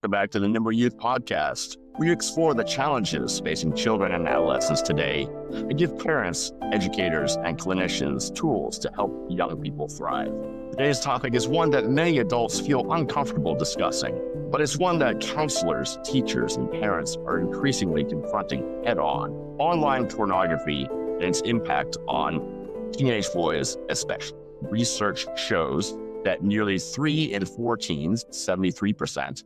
Welcome back to the Nimble Youth Podcast. We explore the challenges facing children and adolescents today and give parents, educators, and clinicians tools to help young people thrive. Today's topic is one that many adults feel uncomfortable discussing, but it's one that counselors, teachers, and parents are increasingly confronting head-on: online pornography and its impact on teenage boys especially. Research shows that nearly 3 in 4 teens, 73%,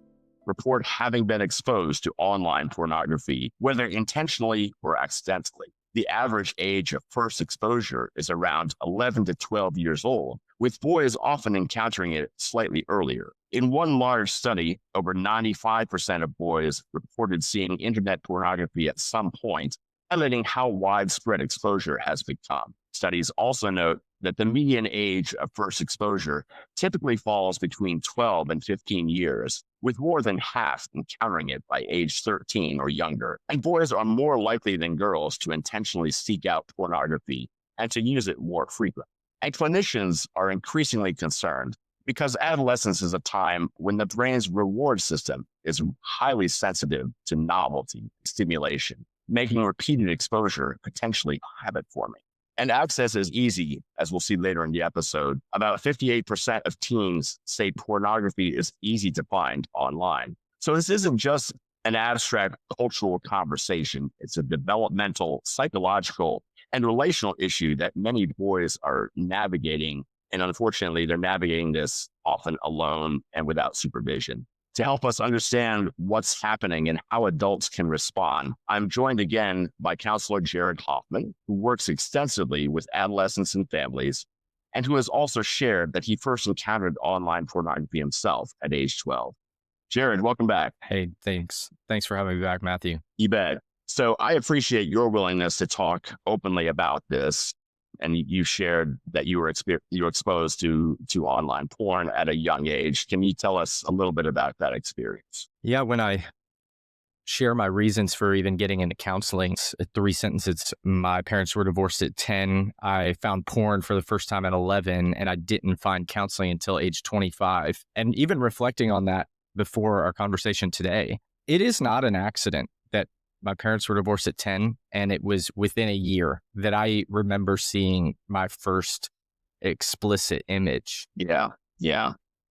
report having been exposed to online pornography, whether intentionally or accidentally. The average age of first exposure is around 11 to 12 years old, with boys often encountering it slightly earlier. In one large study, over 95% of boys reported seeing internet pornography at some point, highlighting how widespread exposure has become. Studies also note that the median age of first exposure typically falls between 12 and 15 years, with more than half encountering it by age 13 or younger. And boys are more likely than girls to intentionally seek out pornography and to use it more frequently. And clinicians are increasingly concerned because adolescence is a time when the brain's reward system is highly sensitive to novelty and stimulation, making repeated exposure potentially habit-forming. And access is easy, as we'll see later in the episode. About 58% of teens say pornography is easy to find online. So this isn't just an abstract cultural conversation. It's a developmental, psychological, and relational issue that many boys are navigating. And unfortunately, they're navigating this often alone and without supervision. To help us understand what's happening and how adults can respond, I'm joined again by counselor Jarrod Hoffman, who works extensively with adolescents and families, and who has also shared that he first encountered online pornography himself at age 12. Jarrod, welcome back. Hey, thanks. Thanks for having me back, Matthew. You bet. So I appreciate your willingness to talk openly about this. And you shared that you were exposed to online porn at a young age. Can you tell us a little bit about that experience? Yeah, when I share my reasons for even getting into counseling, 3 sentences. My parents were divorced at 10. I found porn for the first time at 11, and I didn't find counseling until age 25. And even reflecting on that before our conversation today, it is not an accident that my parents were divorced at 10, and it was within a year that I remember seeing my first explicit image. Yeah.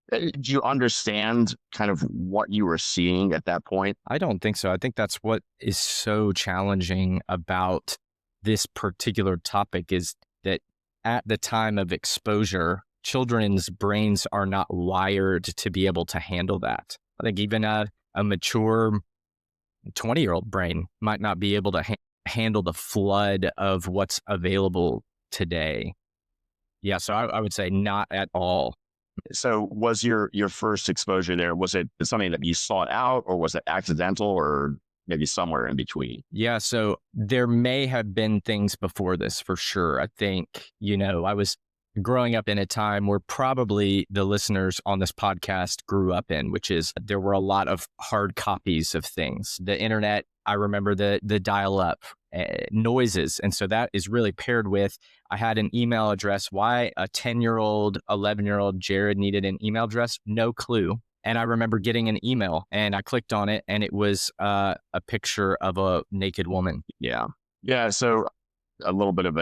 Do you understand kind of what you were seeing at that point? I don't think so. I think that's what is so challenging about this particular topic is that at the time of exposure, children's brains are not wired to be able to handle that. I think even a mature 20-year-old brain might not be able to handle the flood of what's available today. Yeah, so I would say not at all. So was your first exposure there, was it something that you sought out, or was it accidental, or maybe somewhere in between? Yeah, so there may have been things before this for sure. I think, I was growing up in a time where probably the listeners on this podcast grew up in, which is there were a lot of hard copies of things. The internet, I remember the dial-up noises. And so that is really paired with, I had an email address. Why a 10-year-old, 11-year-old Jarrod needed an email address? No clue. And I remember getting an email and I clicked on it and it was a picture of a naked woman. Yeah. So a little bit of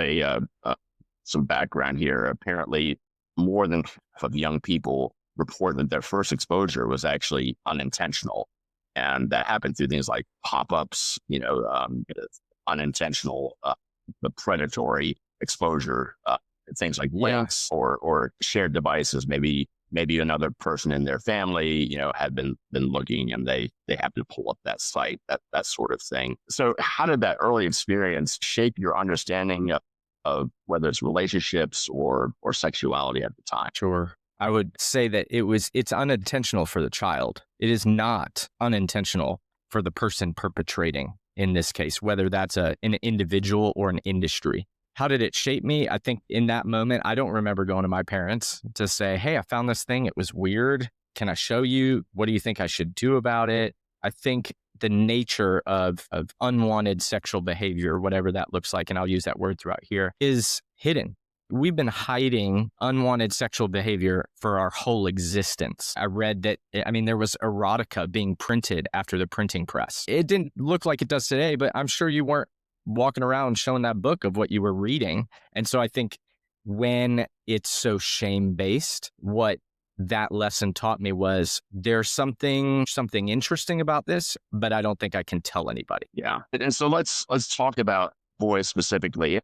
some background here. Apparently, more than half of young people report that their first exposure was actually unintentional. And that happened through things like pop-ups, unintentional, the predatory exposure, things like links or shared devices. Maybe another person in their family, had been looking and they happened to pull up that site, that sort of thing. So how did that early experience shape your understanding of whether it's relationships or sexuality at the time? Sure. I would say that it's unintentional for the child. It is not unintentional for the person perpetrating in this case, whether that's an individual or an industry. How did it shape me? I think in that moment, I don't remember going to my parents to say, hey, I found this thing. It was weird. Can I show you? What do you think I should do about it? I think the nature of unwanted sexual behavior, whatever that looks like, and I'll use that word throughout here, is hidden. we've been hiding unwanted sexual behavior for our whole existence. I read that, there was erotica being printed after the printing press. It didn't look like it does today, but I'm sure you weren't walking around showing that book of what you were reading. And so I think when it's so shame-based, what that lesson taught me was there's something interesting about this, but I don't think I can tell anybody. Yeah. And so let's talk about boys specifically.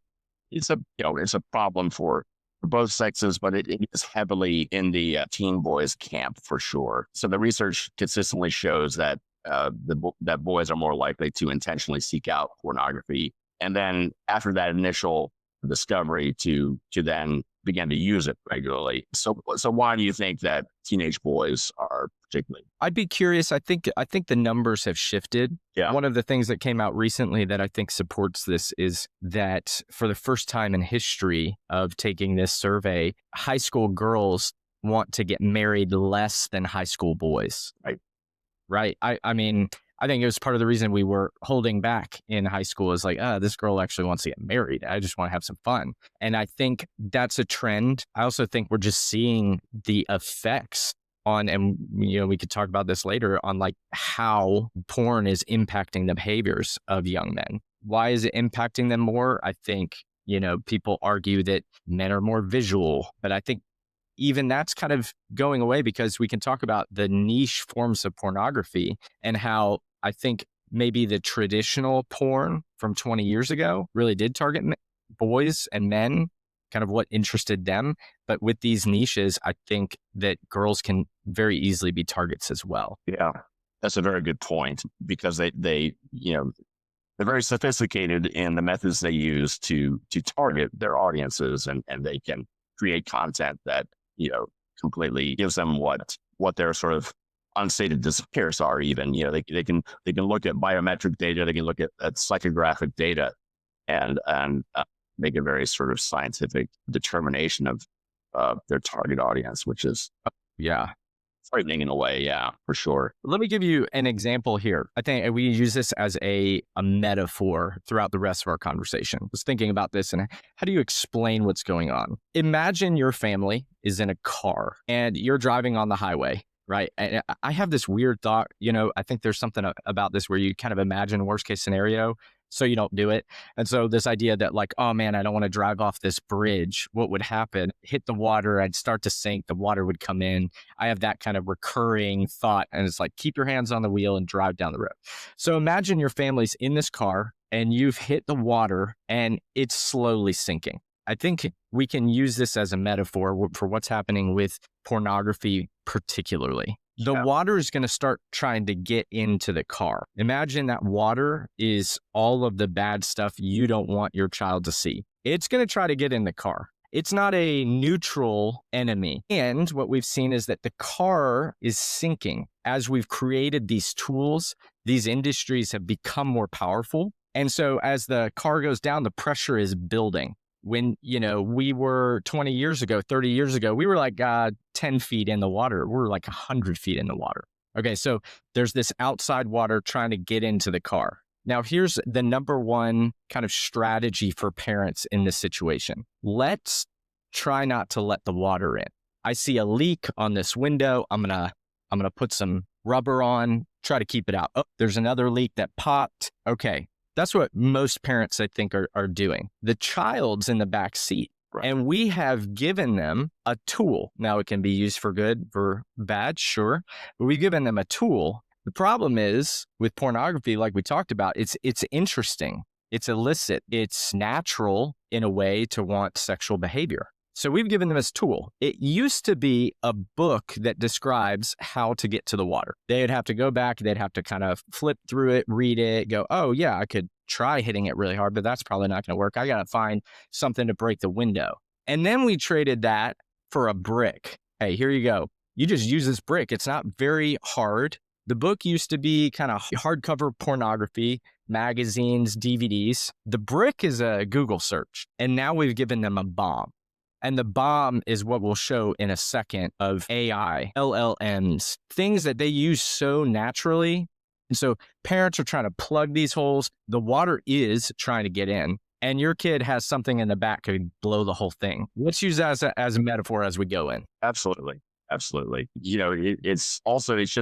It's a problem for both sexes, but it is heavily in the teen boys camp for sure. So the research consistently shows that that boys are more likely to intentionally seek out pornography, and then after that initial discovery to then begin to use it regularly. So why do you think that teenage boys are particularly? I'd be curious. I think the numbers have shifted. Yeah. One of the things that came out recently that I think supports this is that for the first time in history of taking this survey, high school girls want to get married less than high school boys. Right. I think it was part of the reason we were holding back in high school is like, this girl actually wants to get married. I just want to have some fun. And I think that's a trend. I also think we're just seeing the effects on, and we could talk about this later, on like how porn is impacting the behaviors of young men. Why is it impacting them more? I think, people argue that men are more visual, but I think even that's kind of going away because we can talk about the niche forms of pornography and how I think maybe the traditional porn from 20 years ago really did target boys and men, kind of what interested them. But with these niches, I think that girls can very easily be targets as well. Yeah, that's a very good point because they're very sophisticated in the methods they use to target their audiences, and they can create content that completely gives them what their sort of unstated desires are. Even they can look at biometric data, they can look at psychographic data, and make a very sort of scientific determination of their target audience, which is frightening in a way. Yeah, for sure. Let me give you an example here. I think we use this as a metaphor throughout the rest of our conversation. I was thinking about this and how do you explain what's going on? Imagine your family is in a car and you're driving on the highway, right? And I have this weird thought, I think there's something about this where you kind of imagine worst case scenario, so you don't do it. And so this idea that like, oh man, I don't want to drive off this bridge. What would happen? Hit the water, I'd start to sink, the water would come in. I have that kind of recurring thought. And it's like, keep your hands on the wheel and drive down the road. So imagine your family's in this car and you've hit the water and it's slowly sinking. I think we can use this as a metaphor for what's happening with pornography particularly. The water is going to start trying to get into the car. Imagine that water is all of the bad stuff you don't want your child to see. It's going to try to get in the car. It's not a neutral enemy. And what we've seen is that the car is sinking. As we've created these tools, these industries have become more powerful. And so as the car goes down, the pressure is building. When, we were 20 years ago, 30 years ago, we were like 10 feet in the water. We're like 100 feet in the water. Okay, so there's this outside water trying to get into the car. Now, here's the number one kind of strategy for parents in this situation. Let's try not to let the water in. I see a leak on this window. I'm gonna put some rubber on, try to keep it out. Oh, there's another leak that popped. Okay. That's what most parents, I think, are doing. The child's in the back seat, right, and we have given them a tool. Now, it can be used for good, for bad, sure, but we've given them a tool. The problem is with pornography, like we talked about, it's interesting, it's illicit, it's natural in a way to want sexual behavior. So we've given them this tool. It used to be a book that describes how to get to the water. They'd have to go back, they'd have to kind of flip through it, read it, go, oh yeah, I could try hitting it really hard, but that's probably not going to work. I got to find something to break the window. And then we traded that for a brick. Hey, here you go. You just use this brick. It's not very hard. The book used to be kind of hardcover pornography, magazines, DVDs. The brick is a Google search. And now we've given them a bomb. And the bomb is what we'll show in a second of AI, LLMs, things that they use so naturally. And so parents are trying to plug these holes. The water is trying to get in. and your kid has something in the back could blow the whole thing. Let's use that as a metaphor as we go in. Absolutely. Absolutely. It's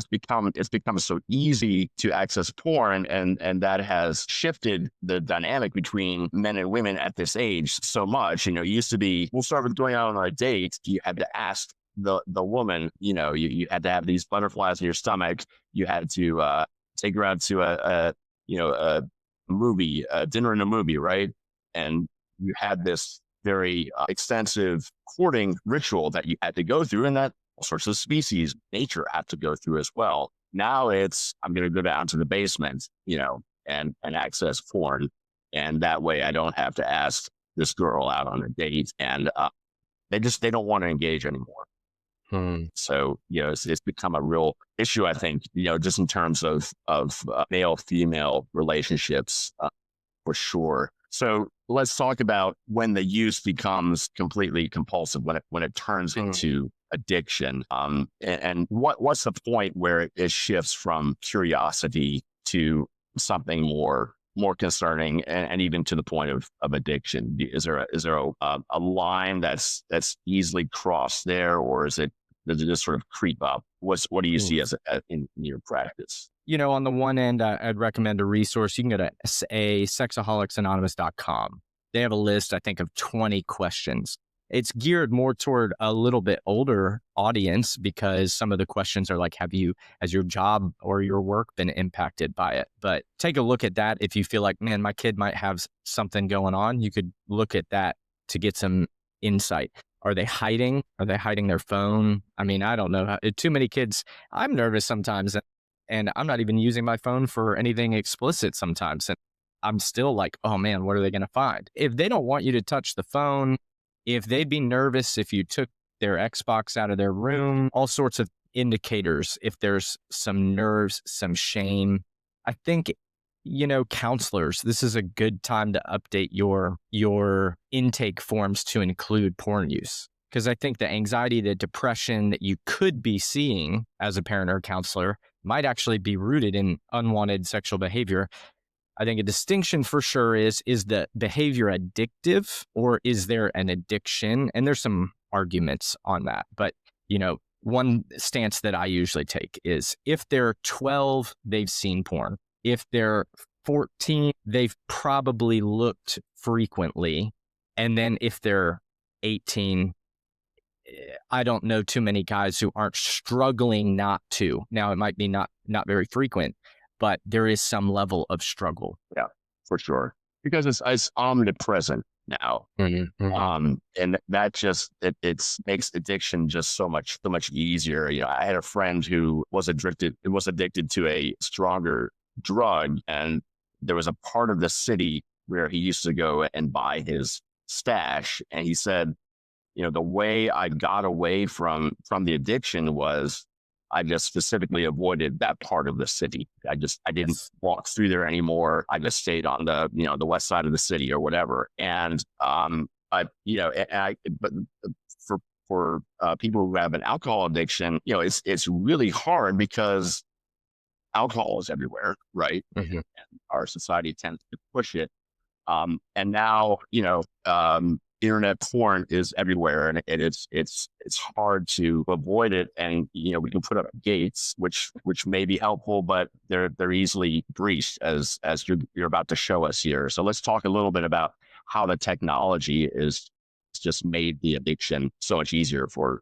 become so easy to access porn, and that has shifted the dynamic between men and women at this age so much. It used to be, we'll start with going out on a date. You had to ask the woman, you had to have these butterflies in your stomach. You had to take her out to a movie, dinner and a movie, right? And you had this very extensive courting ritual that you had to go through, and that all sorts of species, nature had to go through as well. Now it's, I'm going to go down to the basement, and access porn. And that way I don't have to ask this girl out on a date, and they don't want to engage anymore. So, it's become a real issue, I think, just in terms of male-female relationships, for sure. So let's talk about when the use becomes completely compulsive, when it turns into addiction. And what's the point where it shifts from curiosity to something more concerning, and even to the point of addiction? Is there a line that's easily crossed there, or does it just sort of creep up? What do you see as in your practice? On the one end, I'd recommend a resource. You can go to sexaholics.anonymous.com. They have a list, I think, of 20 questions. It's geared more toward a little bit older audience, because some of the questions are like, has your job or your work been impacted by it? But take a look at that. If you feel like, man, my kid might have something going on, you could look at that to get some insight. Are they hiding? Are they hiding their phone? I mean, I don't know. Too many kids. I'm nervous sometimes, and I'm not even using my phone for anything explicit sometimes. And I'm still like, oh man, what are they going to find? If they don't want you to touch the phone, if they'd be nervous if you took their Xbox out of their room, all sorts of indicators. If there's some nerves, some shame, I think, counselors, this is a good time to update your intake forms to include porn use. Because I think the anxiety, the depression that you could be seeing as a parent or counselor might actually be rooted in unwanted sexual behavior. I think a distinction for sure is the behavior addictive, or is there an addiction? And there's some arguments on that. But, one stance that I usually take is, if they're 12, they've seen porn. If they're 14, they've probably looked frequently. And then if they're 18, I don't know too many guys who aren't struggling not to. Now, it might be not very frequent, but there is some level of struggle. Yeah, for sure. Because it's omnipresent now. Mm-hmm. And that just, it makes addiction just so much easier. I had a friend who was addicted to a stronger drug, and there was a part of the city where he used to go and buy his stash. And he said, the way I got away from the addiction was I just specifically avoided that part of the city. I didn't walk through there anymore. I just stayed on the west side of the city or whatever. And but for people who have an alcohol addiction, it's really hard, because alcohol is everywhere, right? Mm-hmm. And our society tends to push it. And now, internet porn is everywhere, and it's hard to avoid it. And, we can put up gates, which may be helpful, but they're easily breached, as you're about to show us here. So let's talk a little bit about how the technology is just made the addiction so much easier for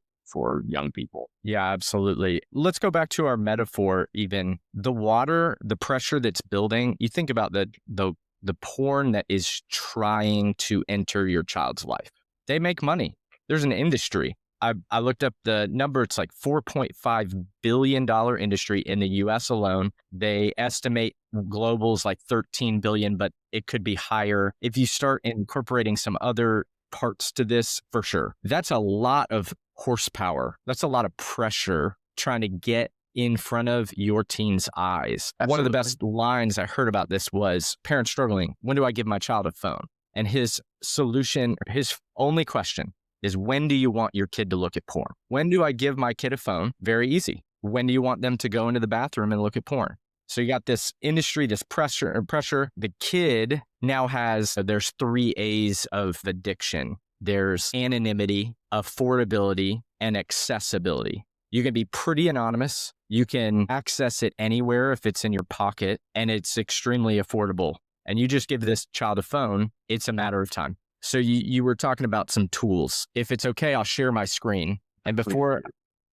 young people. Yeah, absolutely. Let's go back to our metaphor. Even the water, the pressure that's building. You think about the porn that is trying to enter your child's life. They make money. There's an industry. I looked up the number. It's like $4.5 billion industry in the US alone. They estimate global's like 13 billion, but it could be higher. If you start incorporating some other parts to this, for sure. That's a lot of horsepower. That's a lot of pressure trying to get in front of your teen's eyes. Absolutely. One of the best lines I heard about this was, parents struggling, when do I give my child a phone? And his solution, his only question is, when do you want your kid to look at porn? When do I give my kid a phone? Very easy. When do you want them to go into the bathroom and look at porn? So you got this industry, this pressure. The kid now there's 3 A's of addiction. There's anonymity, affordability, and accessibility. You can be pretty anonymous. You can access it anywhere if it's in your pocket, and it's extremely affordable. And you just give this child a phone, it's a matter of time. So you were talking about some tools. If it's okay, I'll share my screen. And before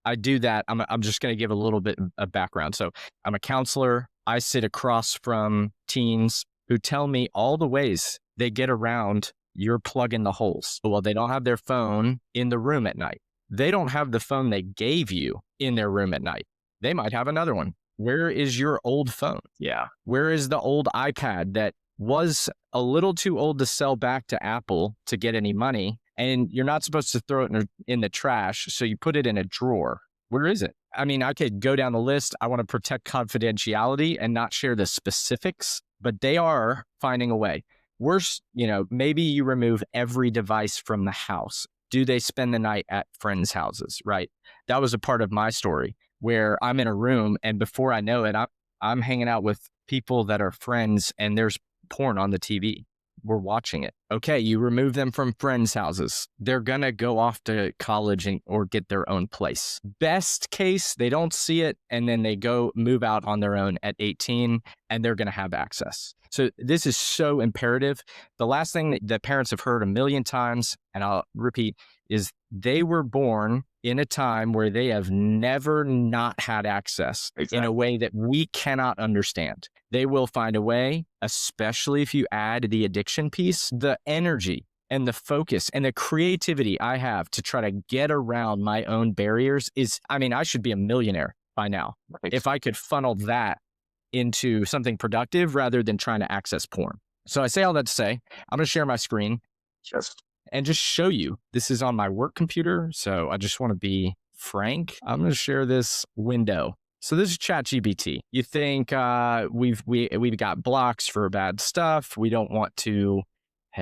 I do that, I'm just going to give a little bit of background. So I'm a counselor. I sit across from teens who tell me all the ways they get around you're plugging the holes. Well, they don't have their phone in the room at night. They don't have the phone they gave you in their room at night. They might have another one. Where is your old phone? Yeah. Where is the old iPad that was a little too old to sell back to Apple to get any money? And you're not supposed to throw it in the trash, so you put it in a drawer. Where is it? I mean, I could go down the list. I want to protect confidentiality and not share the specifics, but they are finding a way. Worse, maybe you remove every device from the house. Do they spend the night at friends' houses, right? That was a part of my story where I'm in a room and before I know it, I'm hanging out with people that are friends and there's porn on the TV. We're watching it. Okay, you remove them from friends' houses. They're going to go off to college or get their own place. Best case, they don't see it and then they go move out on their own at 18 and they're going to have access. So this is so imperative. The last thing that parents have heard a million times, and I'll repeat, is they were born in a time where they have never not had access in a way that we cannot understand. They will find a way, especially if you add the addiction piece, the energy and the focus and the creativity I have to try to get around my own barriers I should be a millionaire by now. If I could funnel that into something productive rather than trying to access porn. So I say all that to say, I'm going to share my screen and just show you. This is on my work computer, so I just want to be frank. I'm going to share this window. So this is ChatGPT. You think we've got blocks for bad stuff. We don't want to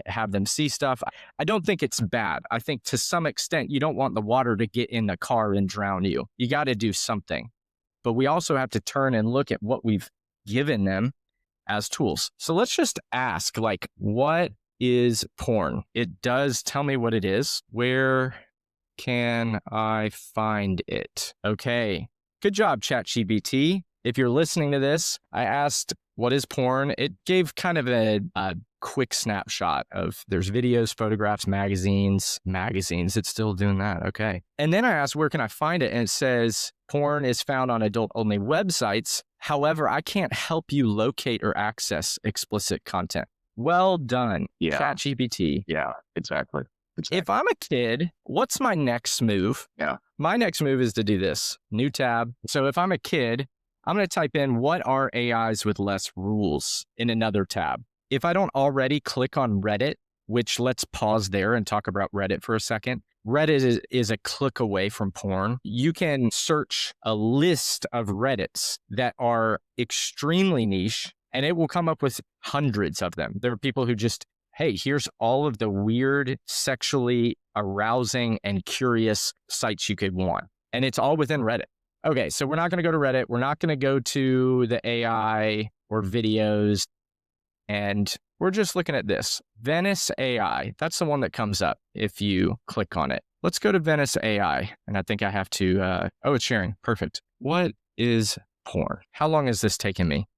have them see stuff. I don't think it's bad. I think to some extent, you don't want the water to get in the car and drown you. You got to do something. But we also have to turn and look at what we've given them as tools. So let's just ask, what is porn? It does tell me what it is. Where can I find it? Okay. Good job, ChatGPT. If you're listening to this, I asked, what is porn? It gave kind of a quick snapshot of there's videos, photographs, magazines. It's still doing that. Okay. And then I asked, where can I find it? And it says porn is found on adult-only websites. However, I can't help you locate or access explicit content. Well done, ChatGPT. Yeah, exactly. If I'm a kid, what's my next move? Yeah. My next move is to do this. New tab. So if I'm a kid, I'm going to type in what are AIs with less rules in another tab. If I don't already click on Reddit, which let's pause there and talk about Reddit for a second. Reddit is a click away from porn. You can search a list of Reddits that are extremely niche and it will come up with hundreds of them. There are people who just, hey, here's all of the weird, sexually arousing and curious sites you could want. And it's all within Reddit. Okay, so we're not going to go to Reddit. We're not going to go to the AI or videos. And we're just looking at this. Venice AI. That's the one that comes up if you click on it. Let's go to Venice AI. And I think I have to, it's sharing. Perfect. What is porn? How long has this taken me?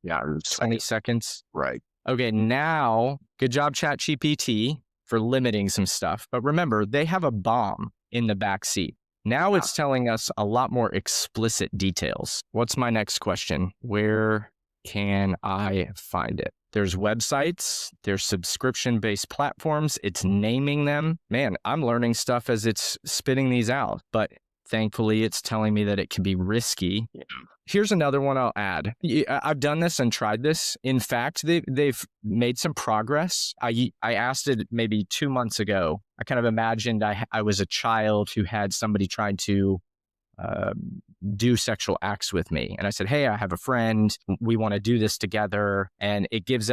20 seconds? Right. Okay, now, good job, ChatGPT, for limiting some stuff. But remember, they have a bomb in the back seat. Now it's telling us a lot more explicit details. What's my next question? Where can I find it? There's websites, there's subscription-based platforms. It's naming them. Man, I'm learning stuff as it's spitting these out. But thankfully, it's telling me that it can be risky. Yeah. Here's another one I'll add. I've done this and tried this. In fact, they've made some progress. I asked it maybe 2 months ago. I kind of imagined I was a child who had somebody trying to do sexual acts with me. And I said, hey, I have a friend. We want to do this together. And it gives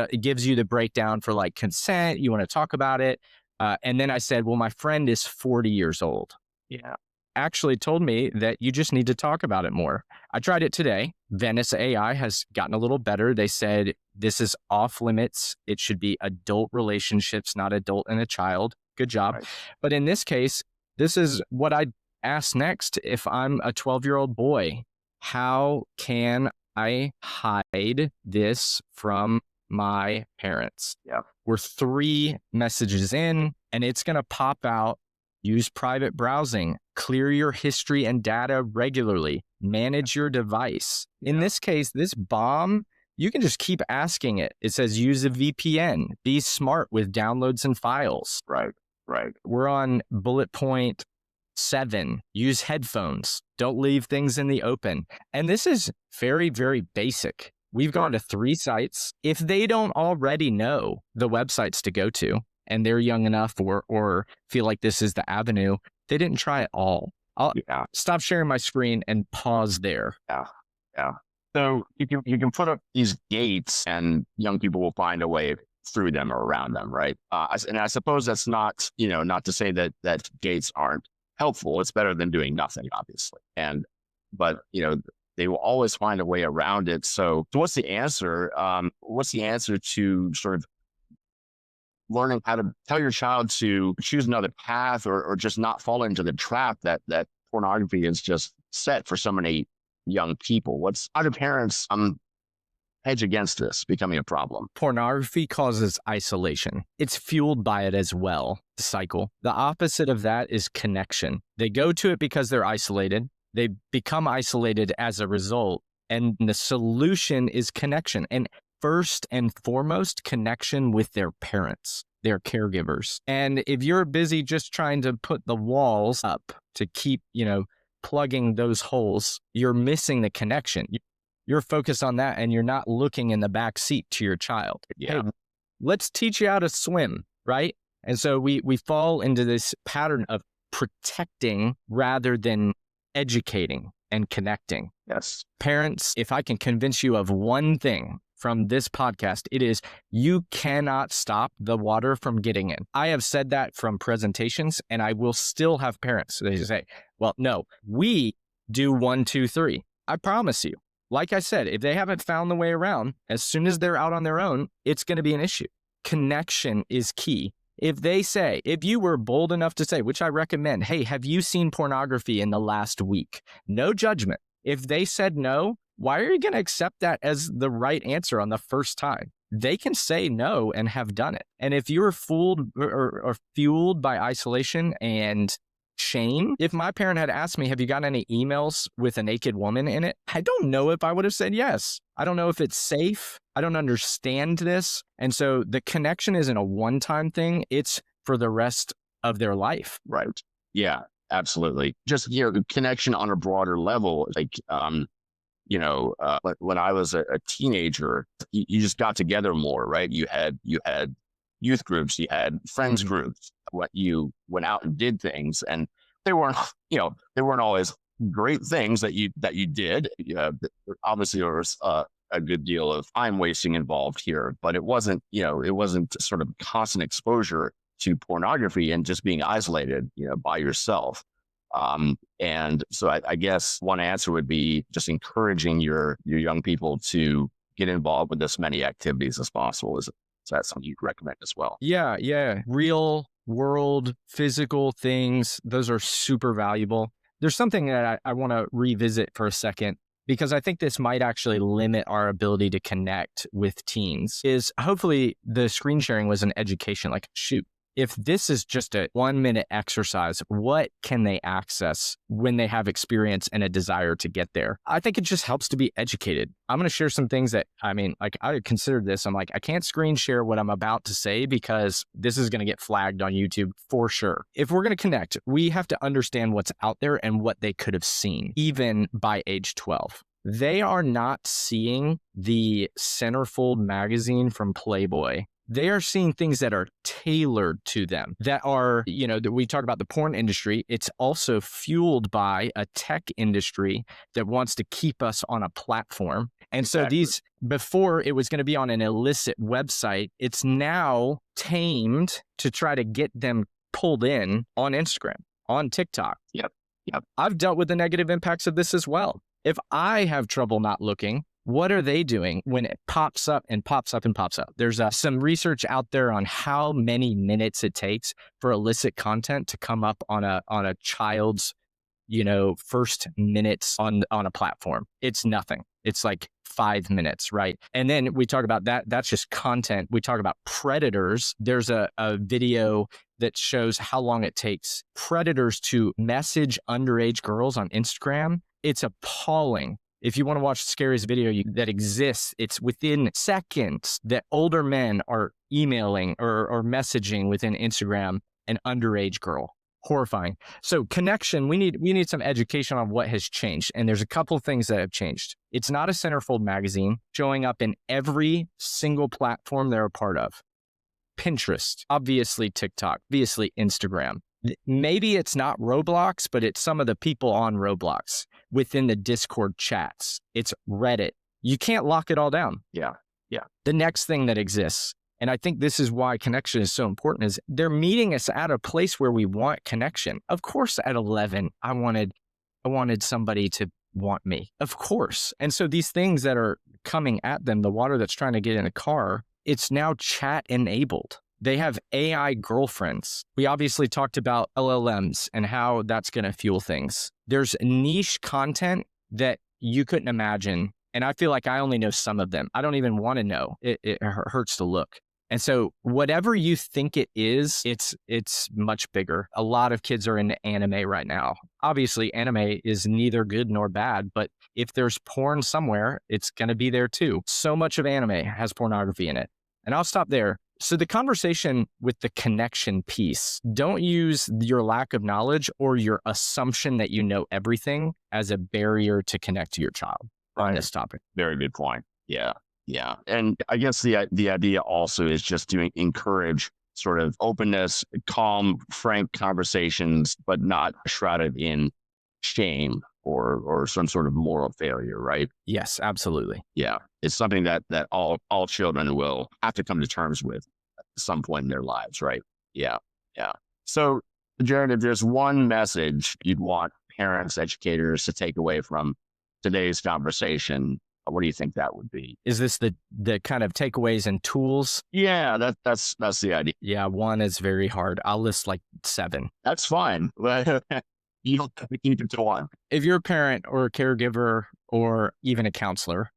you the breakdown for like consent. You want to talk about it. And then I said, well, my friend is 40 years old. Yeah. actually told me that you just need to talk about it more. I tried it today. Venice AI has gotten a little better. They said this is off limits. It should be adult relationships, not adult and a child. Good job. Right. But in this case, this is what I ask next. If I'm a 12-year-old boy, how can I hide this from my parents? Yeah. We're 3 messages in, and it's going to pop out. Use private browsing, clear your history and data regularly, manage your device. In this case, this bomb, you can just keep asking it. It says use a VPN, be smart with downloads and files. Right. We're on bullet point 7, use headphones, don't leave things in the open. And this is very, very basic. We've gone to 3 sites. If they don't already know the websites to go to, and they're young enough or feel like this is the avenue, they didn't try it all. I'll stop sharing my screen and pause there. Yeah. So you can put up these gates and young people will find a way through them or around them, right? And I suppose that's not to say that gates aren't helpful. It's better than doing nothing, obviously. But they will always find a way around it. So what's the answer? What's the answer to sort of learning how to tell your child to choose another path or just not fall into the trap that pornography is just set for so many young people? How do parents hedge against this becoming a problem? Pornography causes isolation. It's fueled by it as well, the cycle. The opposite of that is connection. They go to it because they're isolated. They become isolated as a result. And the solution is connection. And first and foremost, connection with their parents, their caregivers. And if you're busy just trying to put the walls up to keep, plugging those holes, you're missing the connection. You're focused on that and you're not looking in the back seat to your child. Yeah. Hey, let's teach you how to swim, right? And so we fall into this pattern of protecting rather than educating and connecting. Yes. Parents, if I can convince you of one thing from this podcast, it is you cannot stop the water from getting in. I have said that from presentations, and I will still have parents. They say, well, no, we do 1, 2, 3. I promise you. Like I said, if they haven't found the way around, as soon as they're out on their own, it's going to be an issue. Connection is key. If you were bold enough to say, which I recommend, hey, have you seen pornography in the last week? No judgment. If they said no, why are you going to accept that as the right answer on the first time? They can say no and have done it. And if you're fooled or fueled by isolation and shame, if my parent had asked me, have you got any emails with a naked woman in it? I don't know if I would have said yes. I don't know if it's safe. I don't understand this. And so the connection isn't a one-time thing. It's for the rest of their life. Right. Yeah, absolutely. Just, connection on a broader level. Like, when I was a teenager, you just got together more, right? You had youth groups, you had friends groups. What you went out and did things, and they weren't always great things that you did. Obviously, there was a good deal of time wasting involved here, but it wasn't sort of constant exposure to pornography and just being isolated, by yourself. And so I guess one answer would be just encouraging your young people to get involved with as many activities as possible. Is that something you'd recommend as well? Yeah. Real world, physical things. Those are super valuable. There's something that I want to revisit for a second, because I think this might actually limit our ability to connect with teens, is hopefully the screen sharing was an education. Like, shoot, if this is just a 1-minute exercise, what can they access when they have experience and a desire to get there? I think it just helps to be educated. I'm going to share some things that, I considered this. I'm like, I can't screen share what I'm about to say because this is going to get flagged on YouTube for sure. If we're going to connect, we have to understand what's out there and what they could have seen, even by age 12. They are not seeing the centerfold magazine from Playboy. They are seeing things that are tailored to them, that are, that we talk about the porn industry. It's also fueled by a tech industry that wants to keep us on a platform. And so before it was going to be on an illicit website, it's now tamed to try to get them pulled in on Instagram, on TikTok. Yep. Yep. I've dealt with the negative impacts of this as well. If I have trouble not looking, what are they doing when it pops up and pops up and pops up? There's some research out there on how many minutes it takes for illicit content to come up on a child's, first minutes on a platform. It's nothing. It's like 5 minutes, right? And then we talk about that. That's just content. We talk about predators. There's a video that shows how long it takes predators to message underage girls on Instagram. It's appalling. If you want to watch the scariest video that exists, it's within seconds that older men are emailing or messaging within Instagram an underage girl. Horrifying. So connection, we need some education on what has changed. And there's a couple of things that have changed. It's not a centerfold magazine showing up in every single platform they're a part of. Pinterest, obviously TikTok, obviously Instagram. Maybe it's not Roblox, but it's some of the people on Roblox within the Discord chats. It's Reddit. You can't lock it all down. Yeah. The next thing that exists, and I think this is why connection is so important, is they're meeting us at a place where we want connection. Of course, at 11, I wanted somebody to want me. Of course. And so these things that are coming at them, the water that's trying to get in a car, it's now chat enabled. They have AI girlfriends. We obviously talked about LLMs and how that's going to fuel things. There's niche content that you couldn't imagine. And I feel like I only know some of them. I don't even want to know. It hurts to look. And so whatever you think it is, it's much bigger. A lot of kids are into anime right now. Obviously, anime is neither good nor bad, but if there's porn somewhere, it's going to be there too. So much of anime has pornography in it. And I'll stop there. So the conversation with the connection piece, don't use your lack of knowledge or your assumption that you know everything as a barrier to connect to your child on this topic. Very good point. Yeah. And I guess the idea also is just to encourage sort of openness, calm, frank conversations, but not shrouded in shame or some sort of moral failure, right? Yes, absolutely. Yeah. It's something that all children will have to come to terms with at some point in their lives, right? Yeah. So, Jarrod, if there's one message you'd want parents, educators to take away from today's conversation, what do you think that would be? Is this the kind of takeaways and tools? Yeah, that's the idea. Yeah, one is very hard. I'll list like 7. That's fine. You don't have to keep it to one. If you're a parent or a caregiver or even a counselor,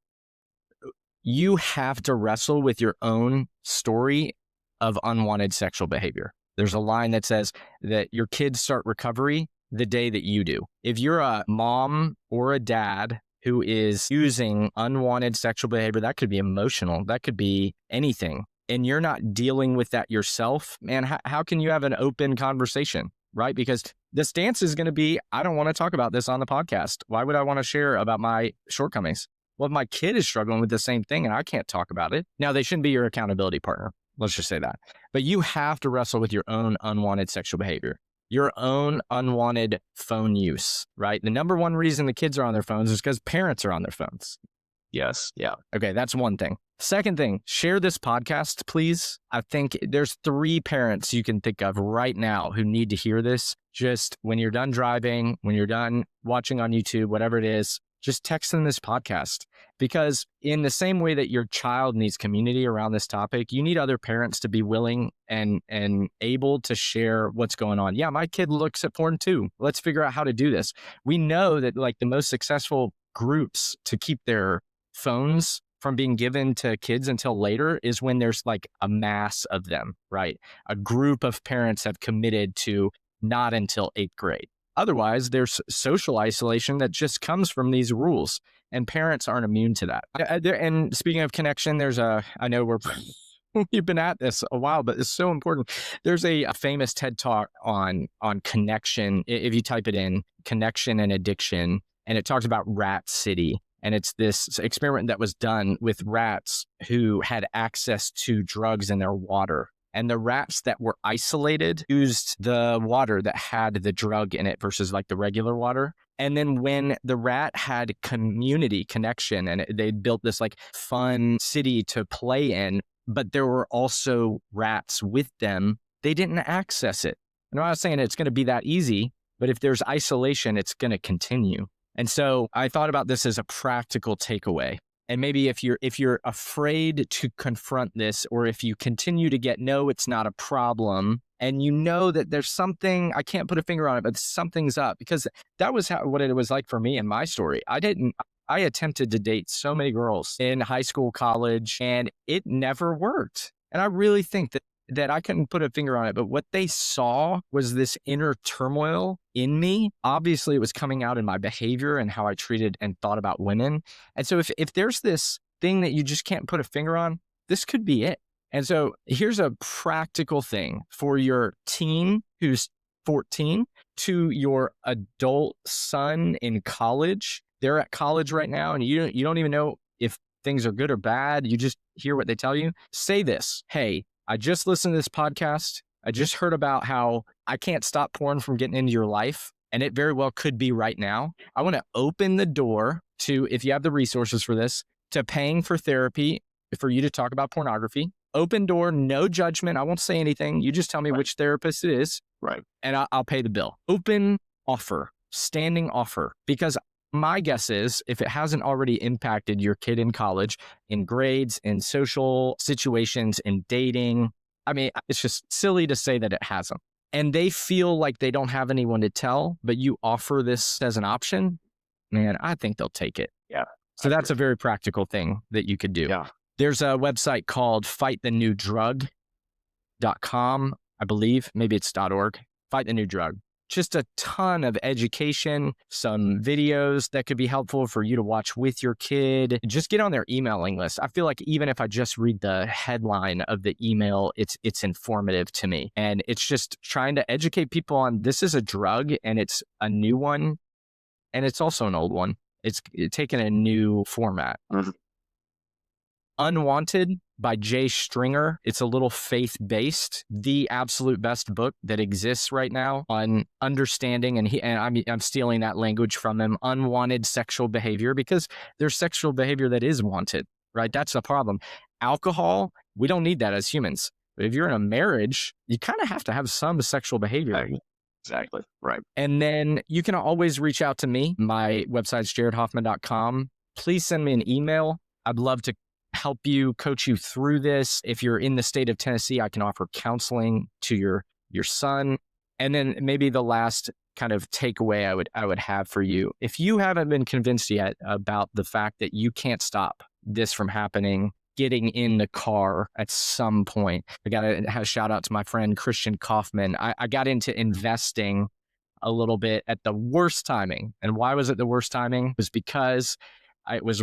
you have to wrestle with your own story of unwanted sexual behavior. There's a line that says that your kids start recovery the day that you do. If you're a mom or a dad who is using unwanted sexual behavior, that could be emotional, that could be anything, and you're not dealing with that yourself, man, how can you have an open conversation, right? Because the stance is going to be, I don't want to talk about this on the podcast. Why would I want to share about my shortcomings? Well, if my kid is struggling with the same thing and I can't talk about it, now they shouldn't be your accountability partner. Let's just say that. But you have to wrestle with your own unwanted sexual behavior, your own unwanted phone use, right? The number one reason the kids are on their phones is because parents are on their phones. Yes. Yeah. Okay, that's one thing. Second thing, share this podcast, please. I think there's 3 parents you can think of right now who need to hear this. Just when you're done driving, when you're done watching on YouTube, whatever it is, just text them this podcast. Because in the same way that your child needs community around this topic, you need other parents to be willing and able to share what's going on. Yeah, my kid looks at porn too. Let's figure out how to do this. We know that like the most successful groups to keep their phones from being given to kids until later is when there's like a mass of them, right? A group of parents have committed to not until 8th grade. Otherwise, there's social isolation that just comes from these rules, and parents aren't immune to that. And speaking of connection, I know we've been at this a while, but it's so important. There's a famous TED Talk on connection. If you type it in, connection and addiction, and it talks about Rat City. And it's this experiment that was done with rats who had access to drugs in their water. And the rats that were isolated used the water that had the drug in it versus like the regular water. And then when the rat had community connection and they built this like fun city to play in, but there were also rats with them, they didn't access it. And I'm not saying it's going to be that easy, But if there's isolation, it's going to continue. And so I thought about this as a practical takeaway. And maybe if you're afraid to confront this, or if you continue to get, no, it's not a problem, and you know that there's something, I can't put a finger on it, but something's up, because that was what it was like for me in my story. I attempted to date so many girls in high school, college, and it never worked. And I really think that I couldn't put a finger on it, but what they saw was this inner turmoil in me. Obviously, it was coming out in my behavior and how I treated and thought about women. And so if there's this thing that you just can't put a finger on, this could be it. And so here's a practical thing for your teen who's 14 to your adult son in college. They're at college right now, and you don't even know if things are good or bad. You just hear what they tell you. Say this: hey, I just listened to this podcast. I just heard about how I can't stop porn from getting into your life, and it very well could be right now. I want to open the door to, if you have the resources for this, to paying for therapy for you to talk about pornography. Open door, no judgment. I won't say anything. You just tell me which therapist it is, and I'll pay the bill. Open offer, standing offer, because my guess is, if it hasn't already impacted your kid in college, in grades, in social situations, in dating, I mean, it's just silly to say that it hasn't. And they feel like they don't have anyone to tell, but you offer this as an option, man, I think they'll take it. Yeah. So that's a very practical thing that you could do. Yeah. There's a website called fightthenewdrug.com, I believe. Maybe it's .org. Fight the New Drug. Just a ton of education, some videos that could be helpful for you to watch with your kid. Just get on their emailing list. I feel like even if I just read the headline of the email, it's informative to me. And it's just trying to educate people on, this is a drug, and it's a new one, and it's also an old one. It's taken a new format. Mm-hmm. Unwanted by Jay Stringer. It's a little faith-based, the absolute best book that exists right now on understanding, and I'm stealing that language from him, unwanted sexual behavior, because there's sexual behavior that is wanted, right? That's the problem. Alcohol, we don't need that as humans. But if you're in a marriage, you kind of have to have some sexual behavior. Exactly. Right. And then you can always reach out to me. My website's jarrodhoffman.com. Please send me an email. I'd love to help you, coach you through this. If you're in the state of Tennessee, I can offer counseling to your son. And then maybe the last kind of takeaway I would have for you, if you haven't been convinced yet about the fact that you can't stop this from happening, getting in the car at some point. I got to have a shout out to my friend Christian Kaufman. I got into investing a little bit at the worst timing. And why was it the worst timing? It was because it was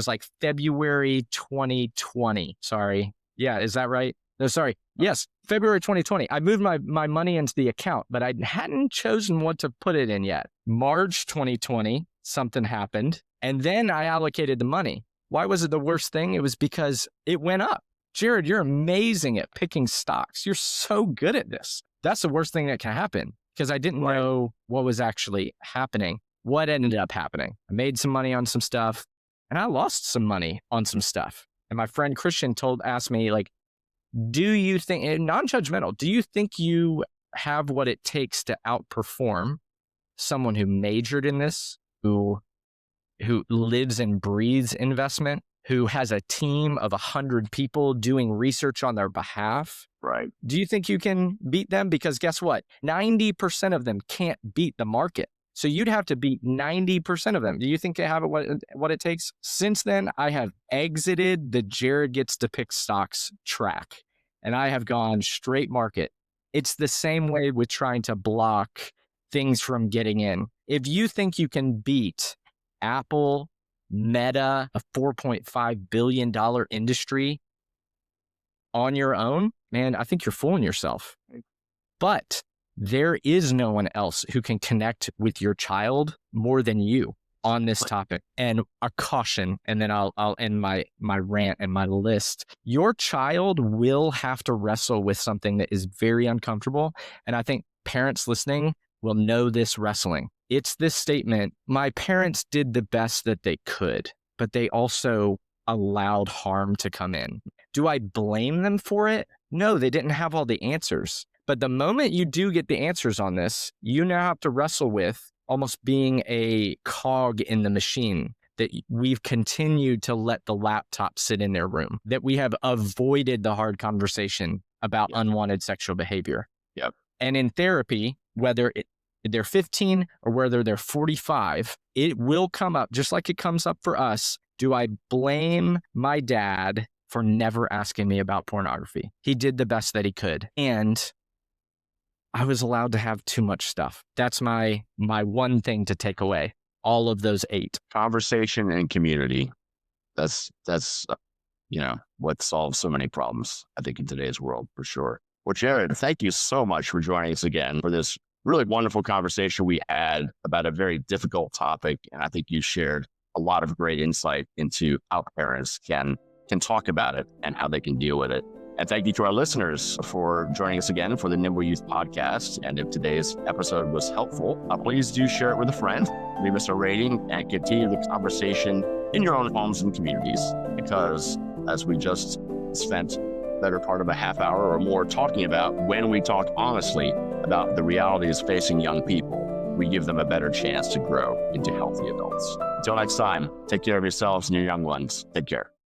like February 2020. Sorry. Yeah, is that right? No, sorry. Yes, February 2020. I moved my money into the account, but I hadn't chosen what to put it in yet. March 2020, something happened. And then I allocated the money. Why was it the worst thing? It was because it went up. Jarrod, you're amazing at picking stocks. You're so good at this. That's the worst thing that can happen, because I didn't know what was actually happening. What ended up happening? I made some money on some stuff, and I lost some money on some stuff. And my friend Christian asked me, like, do you think, and non-judgmental, do you think you have what it takes to outperform someone who majored in this, who lives and breathes investment, who has a team of 100 people doing research on their behalf? Right. Do you think you can beat them? Because guess what? 90% of them can't beat the market. So you'd have to beat 90% of them. Do you think they have what it takes? Since then, I have exited the Jarrod gets to pick stocks track, and I have gone straight market. It's the same way with trying to block things from getting in. If you think you can beat Apple, Meta, a $4.5 billion industry on your own, man, I think you're fooling yourself. But there is no one else who can connect with your child more than you on this topic. And a caution, and then I'll end my rant and my list. Your child will have to wrestle with something that is very uncomfortable. And I think parents listening will know this wrestling. It's this statement: my parents did the best that they could, but they also allowed harm to come in. Do I blame them for it? No, they didn't have all the answers. But the moment you do get the answers on this, you now have to wrestle with almost being a cog in the machine, that we've continued to let the laptop sit in their room, that we have avoided the hard conversation about unwanted sexual behavior. Yep. And in therapy, whether they're 15 or whether they're 45, it will come up just like it comes up for us. Do I blame my dad for never asking me about pornography? He did the best that he could. And I was allowed to have too much stuff. That's my one thing to take away. All of those 8. Conversation and community. That's what solves so many problems, I think, in today's world, for sure. Well, Jarrod, thank you so much for joining us again for this really wonderful conversation we had about a very difficult topic. And I think you shared a lot of great insight into how parents can talk about it and how they can deal with it. And thank you to our listeners for joining us again for the Nimble Youth Podcast. And if today's episode was helpful, please do share it with a friend, leave us a rating, and continue the conversation in your own homes and communities. Because as we just spent the better part of a half hour or more talking about, when we talk honestly about the realities facing young people, we give them a better chance to grow into healthy adults. Until next time, take care of yourselves and your young ones. Take care.